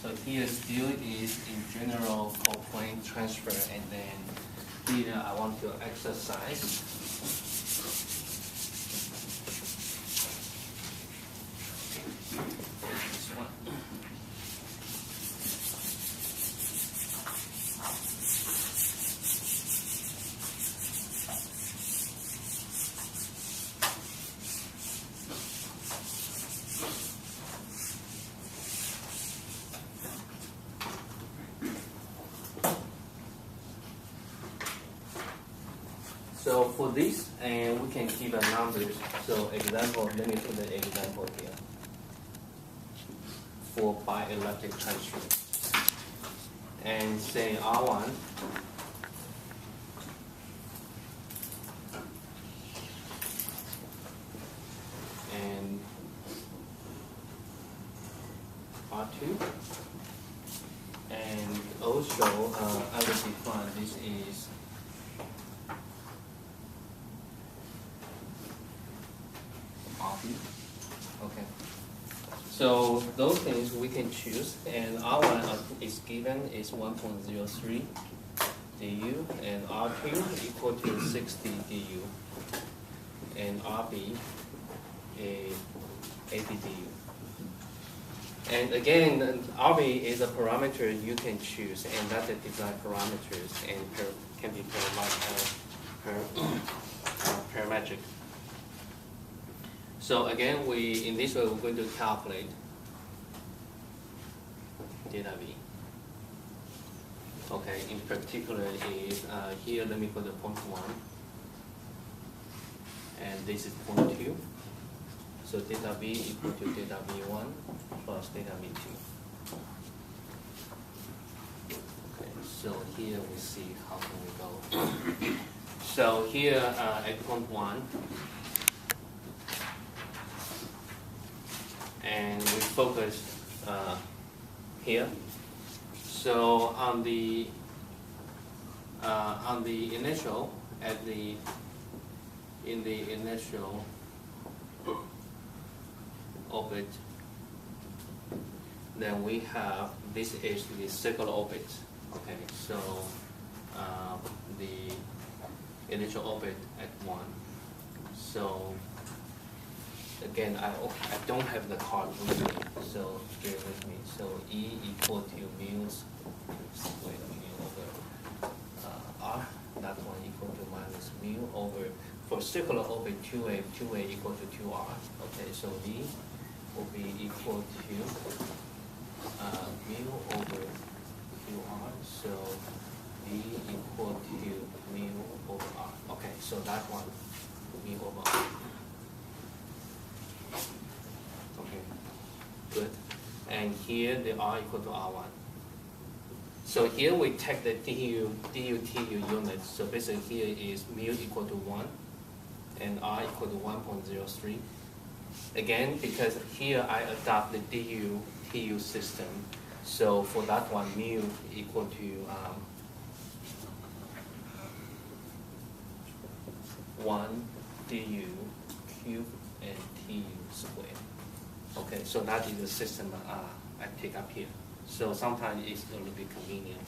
So here still is in general coplane transfer, and then here I want to exercise. This one. So for this, and we can give a numbers. So example, let me put the example here for bi-elliptic transfer. And say R1 and R2, and also I will define this is okay. So those things we can choose, and R1 is given is 1.03 du, and R2 equal to 60 du, and RB is 80 du. And again, RB is a parameter you can choose, and that's the design parameters, and can be parametric. So again, in this way, we're going to calculate delta V. Okay, in particular is here, let me put the point 1, and this is point 2. So delta V equal to delta V1 plus delta V2. Okay, so here we see how can we go. So here at point 1, and we focus here. So on the initial in the initial orbit, then we have this is the circular orbit. Okay, so the initial orbit at 1. So again, I don't have the card with me, so bear with me. So E equal to mu squared mu over R. That one equal to minus mu over, for circular orbit 2A equal to 2R. Okay, so V will be equal to mu over QR. So V equal to mu over R. Okay, so that one mu over R. Okay, good. And here the R equal to R1. So here we take the DU TU unit. So basically here is mu equal to 1 and R equal to 1.03. Again, because here I adopt the DU TU system. So for that one, mu equal to 1 DU cubed and TU squared. Okay, so that is the system I pick up here. So sometimes it's a little bit convenient.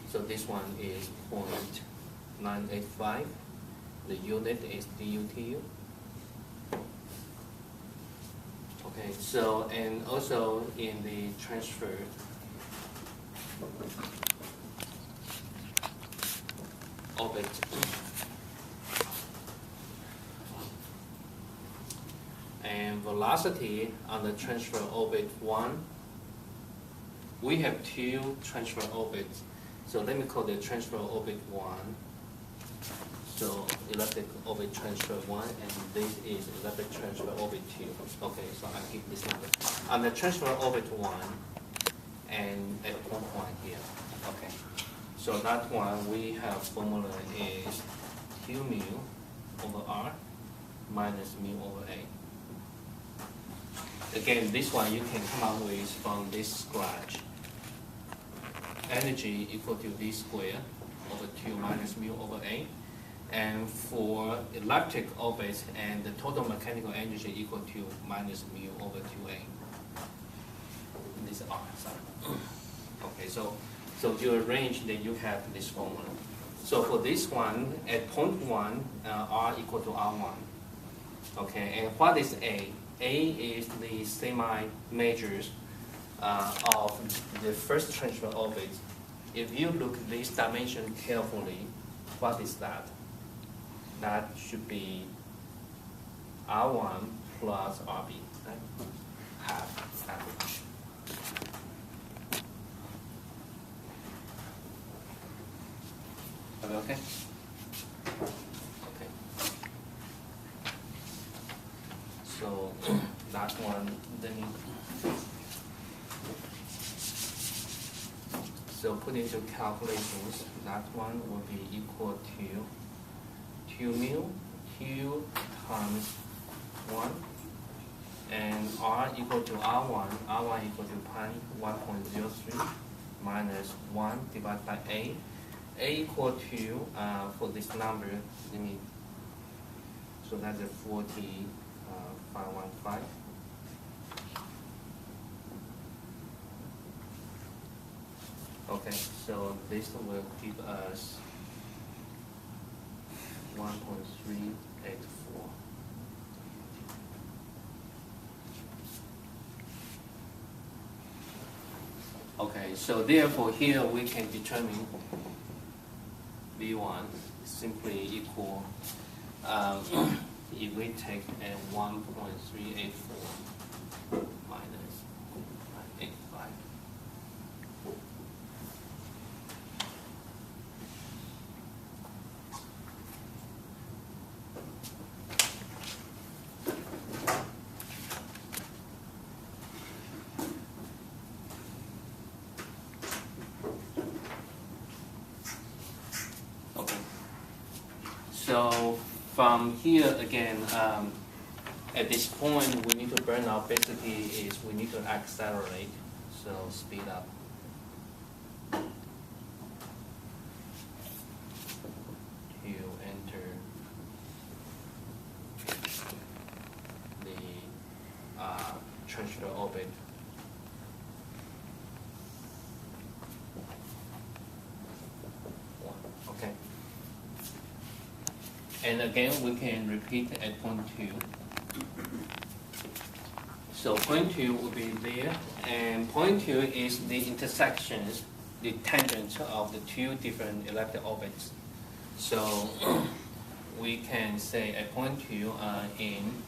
So this one is 0.985. The unit is DUTU. Okay, so and also in the transfer orbit. And velocity on the transfer orbit 1, we have 2 transfer orbits. So let me call the transfer orbit 1. So elliptic orbit transfer 1, and this is elliptic transfer orbit 2. Okay, so I keep this number. On the transfer orbit 1, and at point 1 here. Okay, so that one we have formula is Q mu over R minus mu over A. Again, this one you can come up with from this scratch. Energy equal to V squared over 2 minus mu over A. And for elliptic orbits, and the total mechanical energy equal to minus mu over 2A. this r. Sorry. Okay, so to arrange that you have this formula. So for this one, at point 1, r equal to r1. Okay, and what is a? A is the semi-majors of the first transfer orbit. If you look at this dimension carefully, what is that? That should be R1 plus RB, right? Half average. Okay? Okay. So that one, then so put into calculations, that one will be equal to 2 mu Q times 1, and R equal to R1 equal to pi 1.03 minus 1 divided by A equal to, for this number, so that's a 40,515. Okay, so this will give us 1.384. Okay, so therefore here we can determine V1 simply equal, if we take a 1.384 minus 85. So from here again, at this point we need to burn out basically is we need to accelerate, so speed up. To enter the transfer orbit. Okay. And again, we can repeat at point 2. So point 2 will be there, and point 2 is the intersections, the tangent of the two different elliptic orbits. So we can say at point 2 in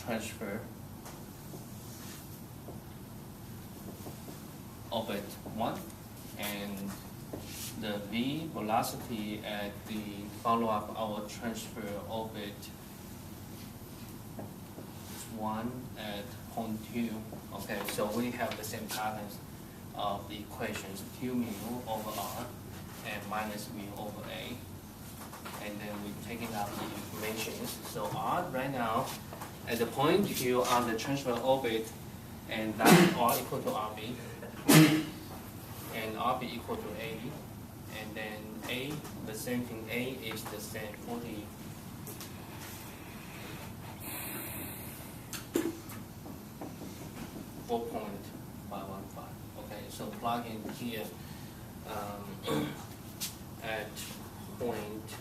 transfer orbit 1, and the v velocity at the follow-up our transfer orbit 1 at point 2. Okay, so we have the same patterns of the equations, 2 mu over r and minus mu over a. And then we're taking out the informations. So r right now at the point 2 on the transfer orbit, and that's r equal to rb, and rb equal to a. And then A, the same thing, A is the same 4.515. Okay, so plug in here at point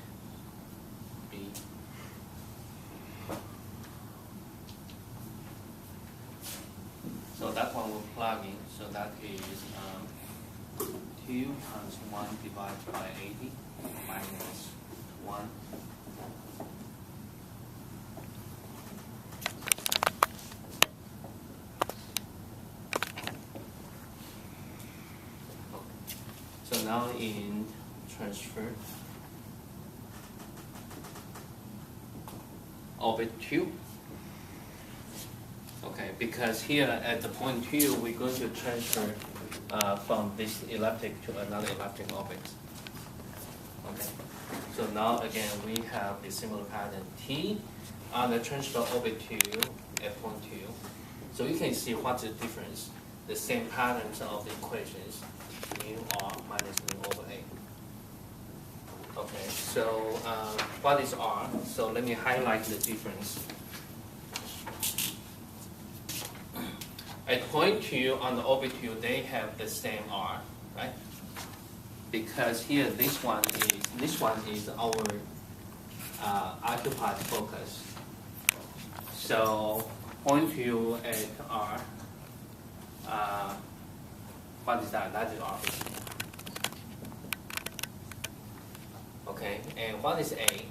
B. So that one will plug in, so that is 2 times 1 divided by 80 minus 1. Okay. So now in transfer orbit 2. Okay, because here at the point 2 we're going to transfer from this elliptic to another elliptic orbit. Okay, so now again we have a similar pattern. T on the transfer orbit 2 at point 2. So you can see what's the difference. The same patterns of the equations, mu r minus mu over a. Okay, so what is r? So let me highlight the difference. At point 2 on the orbit 2, they have the same R, right? Because here this one is our occupied focus. So point 2 at R, what is that? That is R. Okay, and what is A?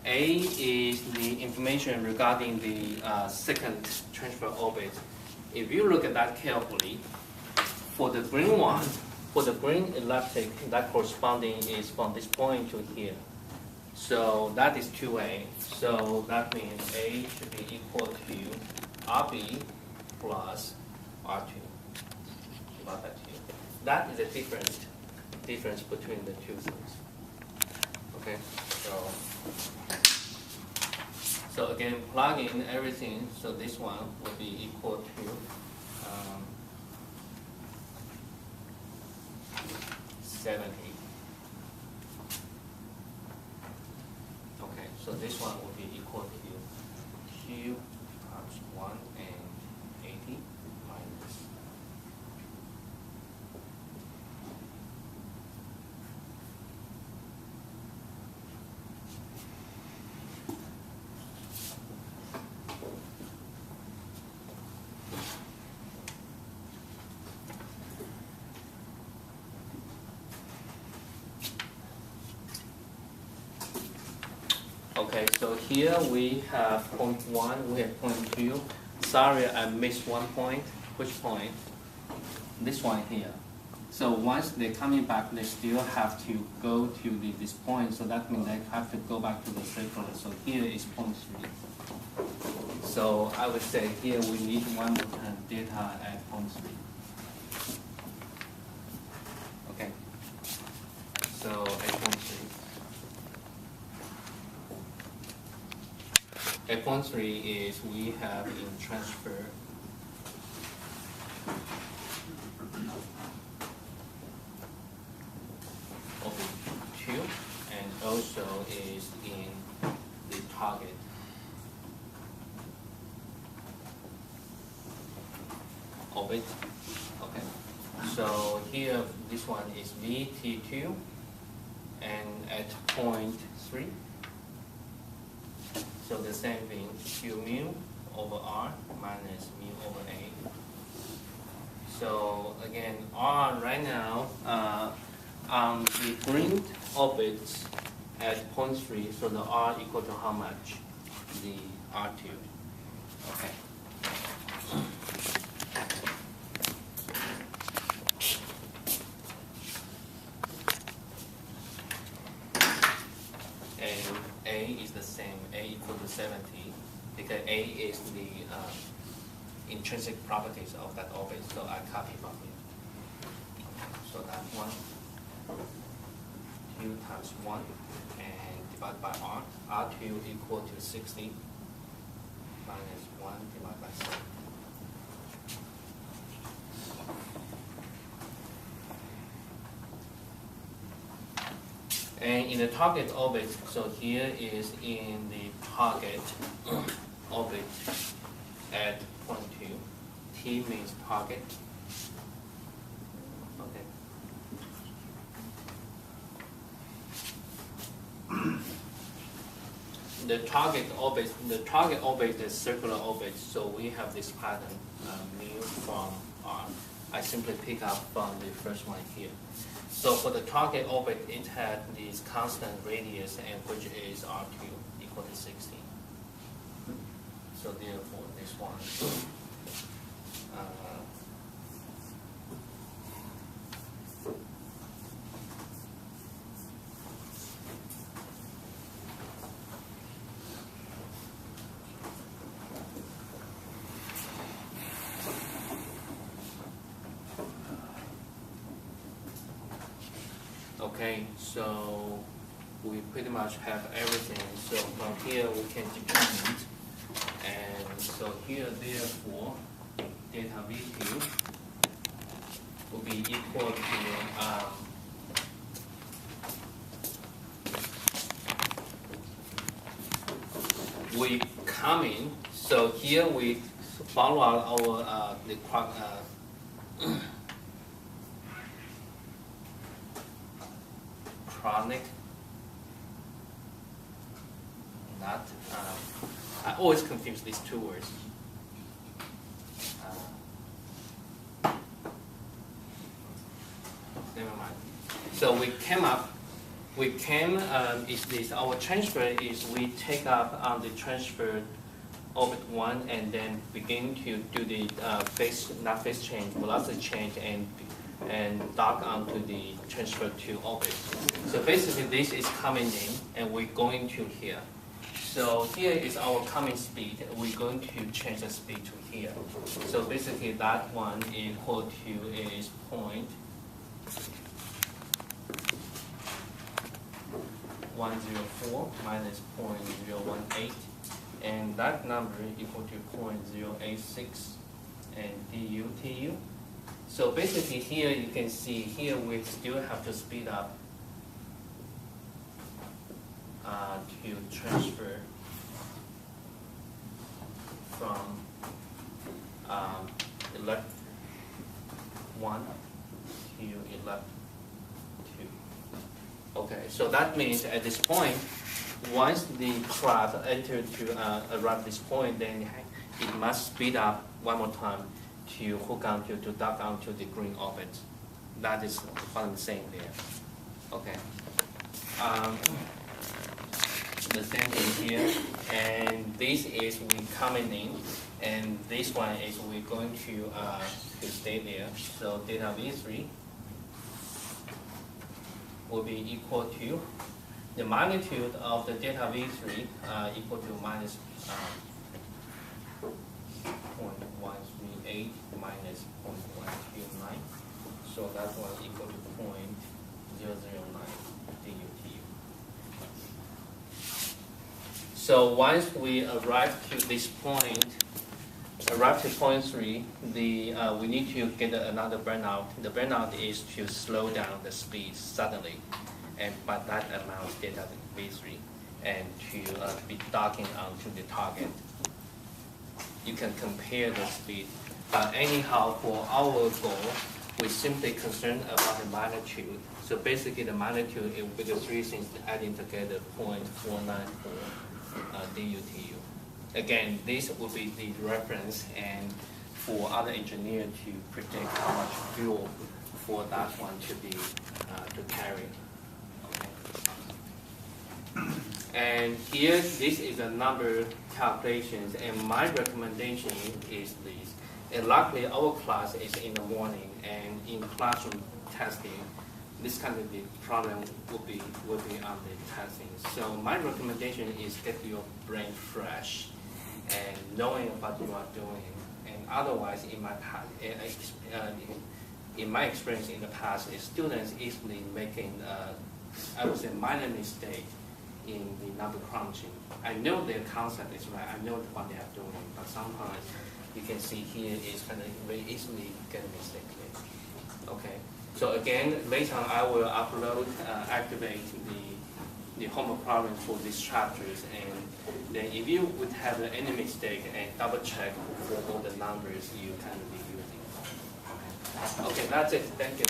A is the information regarding the second transfer orbit. If you look at that carefully, for the green one, for the green elliptic, that corresponding is from this point to here. So that is 2A. So that means A should be equal to RB plus R2. About that here. That is a difference between the two things. Okay, so again, plug in everything. So this one will be equal to 70. Okay, so this one will be equal to Q times 1 and 80 minus. Okay, so here we have point 1, we have point 2. Sorry, I missed one point. Which point? This one here. So once they're coming back, they still have to go to this point. So that means they have to go back to the circle. So here is point 3. So I would say here we need one more time data at point 3. Okay. So at point 3. At point 3 is we have in transfer orbit 2 and also is in the target. Orbit. Okay. So here this one is VT2 and at point 3. So the same thing, Q mu over R minus mu over A. So again, R right now on the green orbits at point 3, so the R equal to how much? The R2. Okay. And A is the same, A equal to 70, because A is the intrinsic properties of that orbit, so I copy from here. So that one, Q times 1, and divided by R. R2 equal to 60 minus 1 divided by 7. And in the target orbit, so here is in the target orbit at point 2. T means target. Okay. The target orbit is circular orbit, so we have this pattern, mu from R. I simply pick up from the first one here. So for the target orbit, it had this constant radius, and which is R2 equal to 60. So therefore, this one. Okay, so we pretty much have everything. So from here we can determine, and so here therefore data V2 will be equal to we come in. So here we follow our the chronic. Not. I always confuse these two words. Never mind. So we came up. Is this our transfer? Is we take up on the transfer orbit 1 and then begin to do the not phase change, velocity change, and dock onto the transfer 2 orbit. So basically, this is coming in, and we're going to here. So here is our coming speed. We're going to change the speed to here. So basically, that one equal to is 0.104 minus 0.018. And that number equal to 0.086 and du/tu. So basically here you can see here we still have to speed up to transfer from elect 1 to elect 2. Okay, so that means at this point, once the cloud enters to around this point, then it must speed up one more time to hook onto, to dock onto the green orbit. That is what I'm saying there. Okay. The same thing here, and this is we coming in, and this one is we're going to stay there. So delta V3 will be equal to the magnitude of the delta V3 equal to minus 0.138 minus 0.129. So that one equal to 0.009 du/tu. So once we arrive to this point, arrive to point 3, we need to get another burnout. The burnout is to slow down the speed suddenly, and by that amount delta V3, and to be docking onto the target. You can compare the speed. But anyhow, for our goal, we're simply concerned about the magnitude. So basically the magnitude is with the three things adding together 0.494 du/tu. Again, this will be the reference and for other engineers to predict how much fuel for that one to be to carry. And here, this is a number calculations, and my recommendation is this. And luckily, our class is in the morning, and in classroom testing, this kind of problem will be on the testing. So my recommendation is get your brain fresh and knowing what you are doing. And otherwise, in my experience in the past, is students easily making, I would say, minor mistake in the number crunching. I know their concept is right. I know what they are doing, but sometimes you can see here is kind of very easily get a mistake there. Okay. So again, later on I will upload, activate the homework problem for these chapters, and then if you would have any mistake, and double check for all the numbers you can be using. Okay, that's it. Thank you.